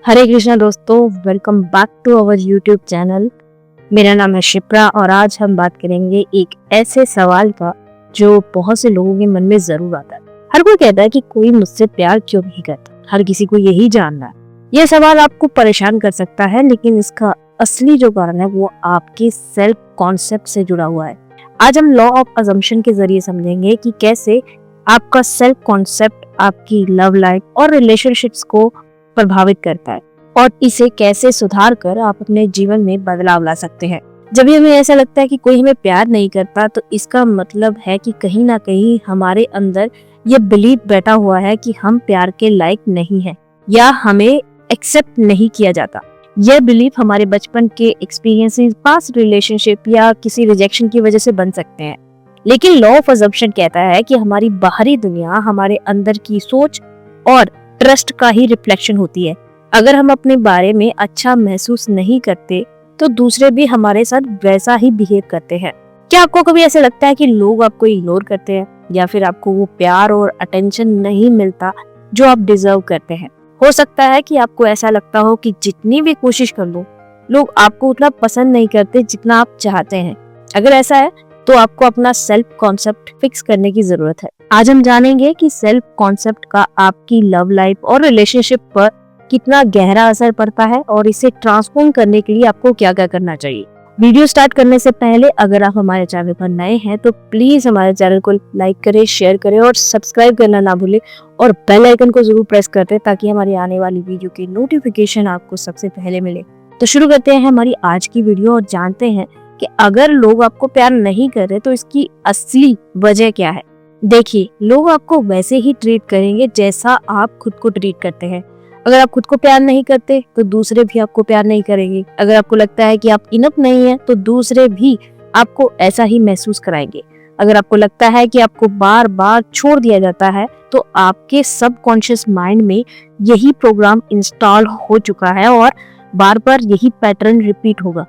हरे कृष्णा दोस्तों, welcome back to our YouTube channel. मेरा नाम है शिप्रा और आज हम बात करेंगे एक ऐसे सवाल का जो बहुत से लोगों के मन में जरूर आता है। हर कोई कहता है कि कोई मुझसे प्यार क्यों नहीं करता, हर किसी को यही जानना है। यह सवाल आपको परेशान कर सकता है, लेकिन इसका असली जो कारण है वो आपके सेल्फ कॉन्सेप्ट से जुड़ा हुआ है। आज हम लॉ ऑफ अजम्पशन के जरिए समझेंगे कि कैसे आपका सेल्फ कॉन्सेप्ट आपकी लव लाइफ और रिलेशनशिप्स को प्रभावित करता है और इसे कैसे सुधार कर आप अपने जीवन में बदलाव ला सकते हैं। जब भी हमें ऐसा लगता है कि कोई हमें प्यार नहीं करता, तो इसका मतलब है कि कहीं ना कहीं हमारे अंदर ये बिलीफ बैठा हुआ है कि हम प्यार के लायक नहीं हैं या हमें एक्सेप्ट नहीं किया जाता। यह बिलीफ हमारे बचपन के एक्सपीरियंसेस, पास्ट रिलेशनशिप या किसी रिजेक्शन की वजह से बन सकते हैं। लेकिन लॉ ऑफ अजम्पशन कहता है कि हमारी बाहरी दुनिया हमारे अंदर की सोच और ट्रस्ट का ही रिफ्लेक्शन होती है। अगर हम अपने बारे में अच्छा महसूस नहीं करते तो दूसरे भी हमारे साथ वैसा ही बिहेव करते हैं। क्या आपको कभी ऐसा लगता है कि लोग आपको इग्नोर करते हैं या फिर आपको वो प्यार और अटेंशन नहीं मिलता जो आप डिजर्व करते हैं? हो सकता है कि आपको ऐसा लगता हो कि जितनी भी कोशिश कर लो, लोग आपको उतना पसंद नहीं करते जितना आप चाहते हैं। अगर ऐसा है तो आपको अपना सेल्फ कॉन्सेप्ट फिक्स करने की जरूरत है। आज हम जानेंगे कि सेल्फ कॉन्सेप्ट का आपकी लव लाइफ और रिलेशनशिप पर कितना गहरा असर पड़ता है और इसे ट्रांसफॉर्म करने के लिए आपको क्या क्या करना चाहिए। वीडियो स्टार्ट करने से पहले अगर आप हमारे चैनल पर नए हैं तो प्लीज हमारे चैनल को लाइक करें, शेयर करें और सब्सक्राइब करना ना भूलें और बेल आइकन को जरूर प्रेस कर दें ताकि हमारी आने वाली वीडियो की नोटिफिकेशन आपको सबसे पहले मिले। तो शुरू करते हैं हमारी आज की वीडियो और जानते हैं कि अगर लोग आपको प्यार नहीं कर रहे तो इसकी असली वजह क्या है। देखिए, लोग आपको वैसे ही ट्रीट करेंगे जैसा आप खुद को ट्रीट करते हैं। अगर आप खुद को प्यार नहीं करते तो दूसरे भी आपको प्यार नहीं करेंगे। अगर आपको लगता है कि आप इनफ नहीं है तो दूसरे भी आपको ऐसा ही महसूस कराएंगे। अगर आपको लगता है कि आपको बार बार छोड़ दिया जाता है तो आपके सबकॉन्शियस माइंड में यही प्रोग्राम इंस्टॉल हो चुका है और बार बार यही पैटर्न रिपीट होगा।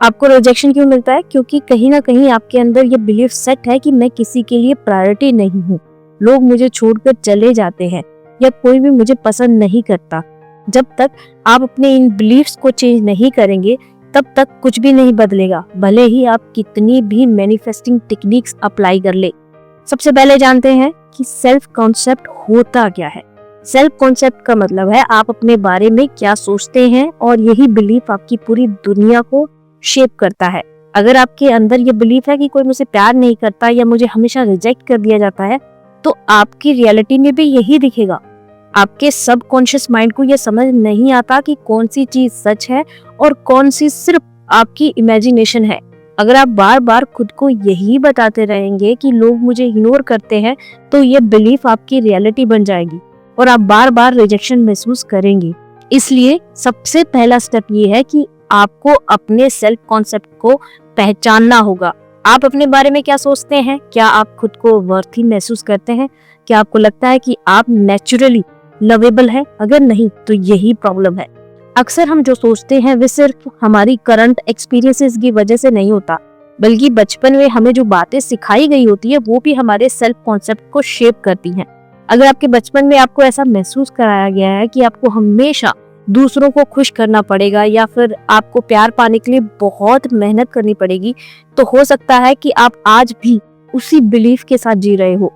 आपको रिजेक्शन क्यों मिलता है? क्योंकि कहीं ना कहीं आपके अंदर ये बिलीफ सेट है कि मैं किसी के लिए प्रायोरिटी नहीं हूँ, लोग मुझे छोड़कर चले जाते हैं या कोई भी मुझे पसंद नहीं करता। जब तक आप अपने इन बिलीफ्स को चेंज नहीं करेंगे तब तक कुछ भी नहीं बदलेगा, भले ही आप कितनी भी मैनिफेस्टिंग टेक्निक्स अप्लाई कर ले। सबसे पहले जानते हैं कि सेल्फ कॉन्सेप्ट होता क्या है। सेल्फ कॉन्सेप्ट का मतलब है आप अपने बारे में क्या सोचते हैं और यही बिलीफ आपकी पूरी दुनिया को शेप करता है। अगर आपके अंदर ये बिलीफ है कि कोई मुझसे प्यार नहीं करता या मुझे हमेशा रिजेक्ट कर दिया जाता है तो आपकी रियलिटी में भी यही दिखेगा। आपके सबकॉन्शियस माइंड को यह समझ नहीं आता कि कौन सी चीज सच है और कौन सी सिर्फ आपकी इमेजिनेशन है। अगर आप बार बार खुद को यही बताते रहेंगे कि लोग मुझे इग्नोर करते हैं तो ये बिलीफ आपकी रियलिटी बन जाएगी और आप बार बार रिजेक्शन महसूस करेंगे। इसलिए सबसे पहला स्टेप ये है कि आपको अपने सेल्फ कॉन्सेप्ट को पहचानना होगा। आप अपने बारे में क्या सोचते हैं? क्या आप खुद को वर्थी महसूस करते हैं? क्या आपको लगता है कि आप नेचुरली लवेबल है? अगर नहीं तो यही प्रॉब्लम है। अक्सर हम जो सोचते हैं वे सिर्फ हमारी करंट एक्सपीरियंसेस की वजह से नहीं होता, बल्कि बचपन में हमें जो बातें सिखाई गई होती है वो भी हमारे सेल्फ कॉन्सेप्ट को शेप करती हैं। अगर आपके बचपन में आपको ऐसा महसूस कराया गया है कि आपको हमेशा दूसरों को खुश करना पड़ेगा या फिर आपको प्यार पाने के लिए बहुत मेहनत करनी पड़ेगी, तो हो सकता है कि आप आज भी उसी बिलीफ के साथ जी रहे हो।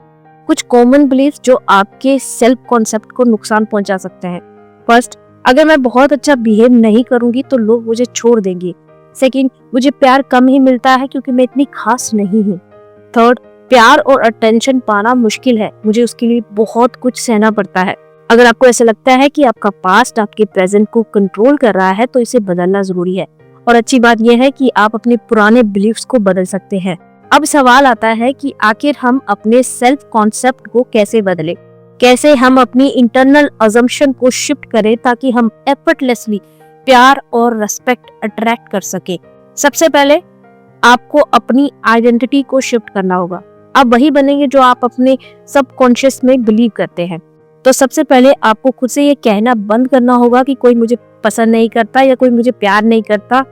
कुछ कॉमन बिलीफ जो आपके सेल्फ कॉन्सेप्ट को नुकसान पहुंचा सकते हैं। फर्स्ट, अगर मैं बहुत अच्छा बिहेव नहीं करूंगी तो लोग मुझे छोड़ देंगे। सेकंड, मुझे प्यार कम ही मिलता है क्योंकि मैं इतनी खास नहीं हूँ। थर्ड, प्यार और अटेंशन पाना मुश्किल है, मुझे उसके लिए बहुत कुछ सहना पड़ता है। अगर आपको ऐसा लगता है कि आपका पास्ट आपके प्रेजेंट को कंट्रोल कर रहा है तो इसे बदलना जरूरी है। और अच्छी बात यह है कि आप अपने पुराने बिलीफ्स को बदल सकते हैं। अब सवाल आता है कि आखिर हम अपने सेल्फ कॉन्सेप्ट को कैसे बदलें? कैसे हम अपनी इंटरनल अजम्पशन को शिफ्ट करें ताकि हम एफर्टलेसली प्यार और रेस्पेक्ट अट्रैक्ट कर सके। सबसे पहले आपको अपनी आइडेंटिटी को शिफ्ट करना होगा। आप वही बनेंगे जो आप अपने सबकॉन्शियस में बिलीव करते हैं। तो सबसे पहले आपको खुद से ये कहना बंद करना होगा कि कोई मुझे पसंद नहीं करता या कोई मुझे प्यार नहीं करता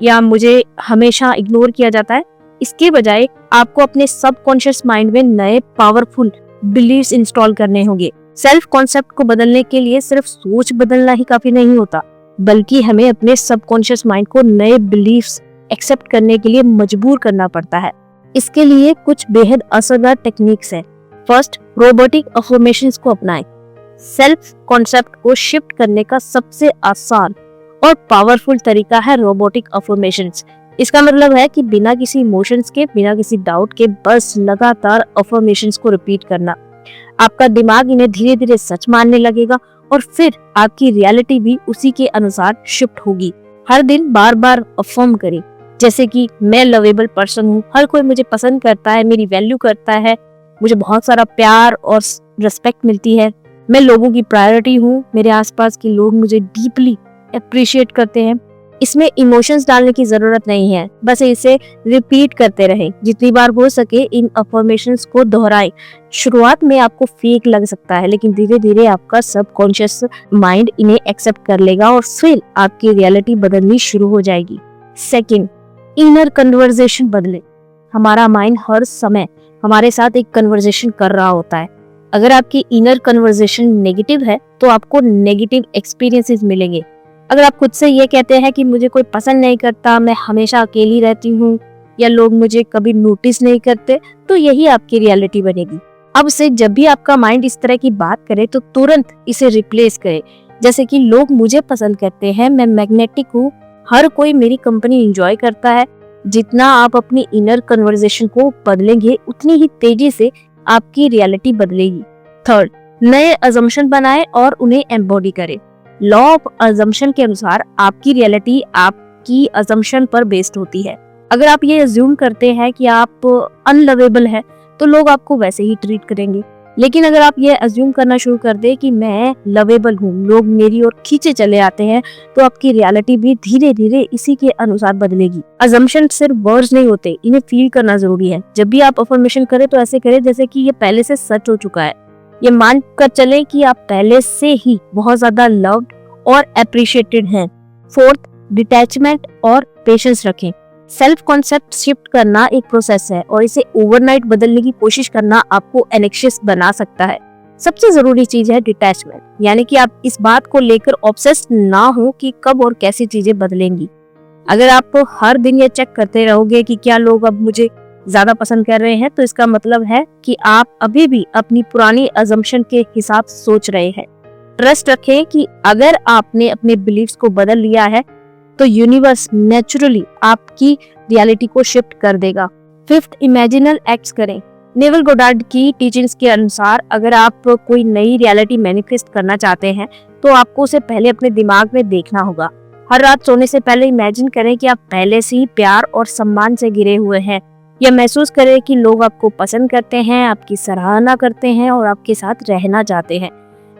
या मुझे हमेशा इग्नोर किया जाता है। इसके बजाय आपको अपने सबकॉन्शियस माइंड में नए पावरफुल बिलीव्स इंस्टॉल करने होंगे। सेल्फ कॉन्सेप्ट को बदलने के लिए सिर्फ सोच बदलना ही काफी नहीं होता, बल्कि हमें अपने सबकॉन्शियस माइंड को नए बिलीफ्स एक्सेप्ट करने के लिए मजबूर करना पड़ता है। इसके लिए कुछ बेहद असरदार टेक्निक्स हैं। फर्स्ट, रोबोटिक अफर्मेशंस को अपनाएं। सेल्फ कॉन्सेप्ट को शिफ्ट करने का सबसे आसान और पावरफुल तरीका है रोबोटिक अफर्मेशंस। इसका मतलब है कि बिना किसी इमोशंस के, बिना किसी डाउट के बस लगातार अफर्मेशंस को रिपीट करना। आपका दिमाग इन्हें धीरे धीरे सच मानने लगेगा और फिर आपकी रियलिटी भी उसी के अनुसार शिफ्ट होगी। हर दिन बार बार अफर्म करें, जैसे कि मैं लवेबल पर्सन हूँ, हर कोई मुझे पसंद करता है, मेरी वैल्यू करता है, मुझे बहुत सारा प्यार और रिस्पेक्ट मिलती है, मैं लोगों की प्रायोरिटी हूँ, मेरे आसपास के लोग मुझे डीपली अप्रिशिएट करते हैं। इसमें इमोशंस डालने की जरूरत नहीं है, बस इसे रिपीट करते रहें। जितनी बार हो सके इन अफर्मेशंस को दोहराएं। शुरुआत में आपको फेक लग सकता है, लेकिन धीरे धीरे आपका सबकॉन्शियस माइंड इन्हें एक्सेप्ट कर लेगा और फिर आपकी रियलिटी बदलनी शुरू हो जाएगी। सेकंड, इनर कन्वर्सेशन बदले। हमारा माइंड हर समय हमारे साथ एक कन्वर्सेशन कर रहा होता है। अगर आपकी इनर कन्वर्सेशन नेगेटिव है तो आपको नेगेटिव एक्सपीरियंसेस मिलेंगे। अगर आप खुद से ये कहते हैं कि मुझे कोई पसंद नहीं करता, मैं हमेशा अकेली रहती हूँ, या लोग मुझे कभी नोटिस नहीं करते, तो यही आपकी रियलिटी बनेगी। अब से जब भी आपका माइंड इस तरह की बात करे तो तुरंत इसे रिप्लेस करे, जैसे कि लोग मुझे पसंद करते हैं, मैं मैग्नेटिक हूँ, हर कोई मेरी कंपनी एंजॉय करता है। जितना आप अपनी इनर कन्वर्सेशन को बदलेंगे उतनी ही तेजी से आपकी रियलिटी बदलेगी। थर्ड, नए अजम्पशन बनाएं और उन्हें एम्बॉडी करें। लॉ ऑफ अजम्पशन के अनुसार आपकी रियलिटी आपकी अजम्पशन पर बेस्ड होती है। अगर आप ये अज्यूम करते हैं कि आप अनलवेबल है तो लोग आपको वैसे ही ट्रीट करेंगे। लेकिन अगर आप ये अज्यूम करना शुरू कर दे कि मैं लवेबल हूँ, लोग मेरी ओर खींचे चले आते हैं, तो आपकी रियलिटी भी धीरे धीरे इसी के अनुसार बदलेगी। अजम्पशन सिर्फ वर्ड्स नहीं होते, इन्हें फील करना जरूरी है। जब भी आप अफर्मेशन करें तो ऐसे करें जैसे कि ये पहले से सच हो चुका है। ये मान कर चले कि आप पहले से ही बहुत ज्यादा लव्ड और अप्रिशिएटेड हैं। फोर्थ, डिटैचमेंट और पेशेंस रखें। सेल्फ कॉन्सेप्ट शिफ्ट करना एक प्रोसेस है और इसे ओवरनाइट बदलने की कोशिश करना आपको एनेक्शियस बना सकता है। सबसे जरूरी चीज है डिटैचमेंट, यानी कि आप इस बात को लेकर ऑब्सेस्ड ना हो कि कब और कैसी चीजें बदलेंगी। अगर आप हर दिन ये चेक करते रहोगे कि क्या लोग अब मुझे ज्यादा पसंद कर रहे हैं, तो इसका मतलब है कि आप अभी भी अपनी पुरानी अजम्पशन के हिसाब सोच रहे हैं। ट्रस्ट रखें कि अगर आपने अपने बिलीफ्स को बदल लिया है तो यूनिवर्स नेचुरली आपकी रियलिटी को शिफ्ट कर देगा। फिफ्थ, इमेजिनल एक्ट्स करें। नेवल गोडार्ड की टीचिंग्स के अनुसार अगर आप कोई नई रियलिटी मैनिफेस्ट करना चाहते हैं तो आपको उसे पहले अपने दिमाग में देखना होगा। हर रात सोने से पहले इमेजिन करें कि आप पहले से ही प्यार और सम्मान से घिरे हुए हैं, या महसूस करें कि लोग आपको पसंद करते हैं, आपकी सराहना करते हैं और आपके साथ रहना चाहते हैं।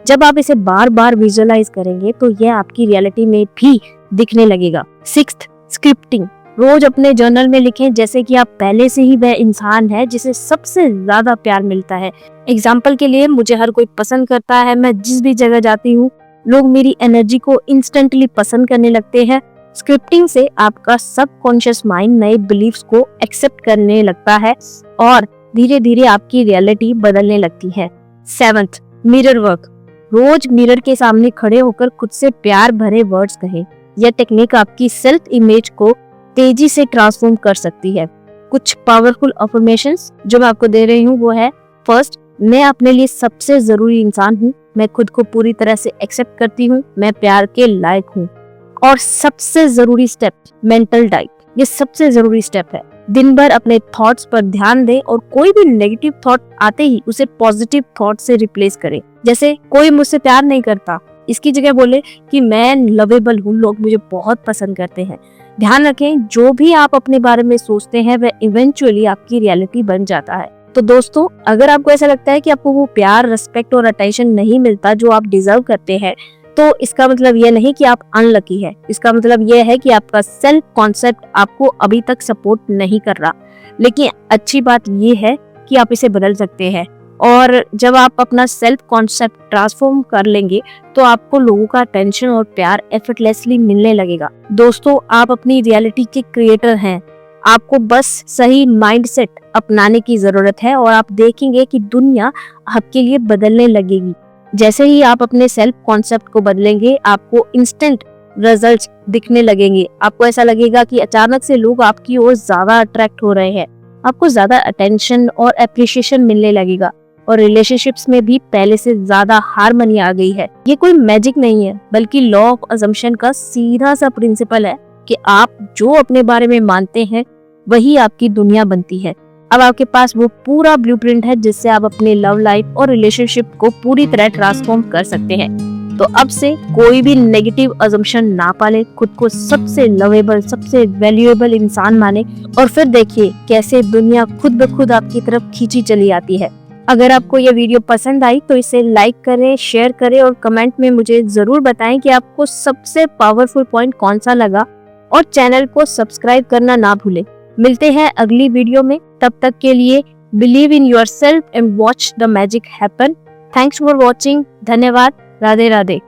जब आप इसे बार बार विजुअलाइज करेंगे तो यह आपकी रियलिटी में भी दिखने लगेगा। Sixth, scripting. रोज अपने जर्नल में लिखें जैसे कि आप पहले से ही वह इंसान है जिसे सबसे ज्यादा प्यार मिलता है। एग्जाम्पल के लिए, मुझे हर कोई पसंद करता है, मैं जिस भी जगह जाती हूँ लोग मेरी एनर्जी को इंस्टेंटली पसंद करने लगते हैं। स्क्रिप्टिंग से आपका सबकॉन्शियस माइंड नए बिलीफ्स को एक्सेप्ट करने लगता है और धीरे धीरे आपकी रियलिटी बदलने लगती है। Seventh, mirror work. रोज मिरर के सामने खड़े होकर खुद से प्यार भरे वर्ड्स कहें। यह टेक्निक आपकी सेल्फ इमेज को तेजी से ट्रांसफॉर्म कर सकती है। कुछ पावरफुल अफर्मेशंस जो मैं आपको दे रही हूँ वो है, फर्स्ट, मैं अपने लिए सबसे जरूरी इंसान हूँ, मैं खुद को पूरी तरह से एक्सेप्ट करती हूँ, मैं प्यार के लायक हूँ। और सबसे जरूरी स्टेप, मेंटल डाइट। ये सबसे जरूरी स्टेप है। दिन भर अपने थॉट्स पर ध्यान दें और कोई भी नेगेटिव थॉट आते ही उसे पॉजिटिव थॉट से रिप्लेस करें। जैसे कोई मुझसे प्यार नहीं करता, इसकी जगह बोले कि मैं लवेबल हूँ, लोग मुझे बहुत पसंद करते हैं। ध्यान रखें, जो भी आप अपने बारे में सोचते हैं वह इवेंचुअली आपकी रियलिटी बन जाता है। तो दोस्तों, अगर आपको ऐसा लगता है कि आपको वो प्यार, रिस्पेक्ट और अटेंशन नहीं मिलता जो आप डिजर्व करते हैं, तो इसका मतलब यह नहीं कि आप अनलकी है। इसका मतलब यह है कि आपका सेल्फ कॉन्सेप्ट आपको अभी तक सपोर्ट नहीं कर रहा। लेकिन अच्छी बात यह है कि आप इसे बदल सकते हैं, और जब आप अपना सेल्फ कॉन्सेप्ट ट्रांसफॉर्म कर लेंगे तो आपको लोगों का अटेंशन और प्यार एफर्टलेसली मिलने लगेगा। दोस्तों, आप अपनी रियलिटी के क्रिएटर हैं। आपको बस सही माइंडसेट अपनाने की जरूरत है और आप देखेंगे कि दुनिया आपके लिए बदलने लगेगी। जैसे ही आप अपने सेल्फ कॉन्सेप्ट को बदलेंगे, आपको इंस्टेंट रिजल्ट्स दिखने लगेंगे। आपको ऐसा लगेगा कि अचानक से लोग आपकी ओर ज्यादा अट्रैक्ट हो रहे हैं, आपको ज्यादा अटेंशन और अप्रिशिएशन मिलने लगेगा और रिलेशनशिप्स में भी पहले से ज्यादा हार्मनी आ गई है। ये कोई मैजिक नहीं है, बल्कि लॉ ऑफ अजम्पशन का सीधा सा प्रिंसिपल है कि आप जो अपने बारे में मानते हैं वही आपकी दुनिया बनती है। अब आपके पास वो पूरा ब्लूप्रिंट है जिससे आप अपने लव लाइफ और रिलेशनशिप को पूरी तरह ट्रांसफॉर्म कर सकते हैं। तो अब से कोई भी नेगेटिव अजम्पशन ना पाले, खुद को सबसे लवेबल, सबसे वैल्यूएबल इंसान माने और फिर देखिए कैसे दुनिया खुद ब खुद आपकी तरफ खींची चली आती है। अगर आपको यह वीडियो पसंद आई तो इसे लाइक करें, शेयर करें और कमेंट में मुझे जरूर बताएं कि आपको सबसे पावरफुल पॉइंट कौन सा लगा और चैनल को सब्सक्राइब करना ना भूलें। मिलते हैं अगली वीडियो में, तब तक के लिए believe in yourself and watch the magic happen. Thanks for watching. धन्यवाद। राधे राधे।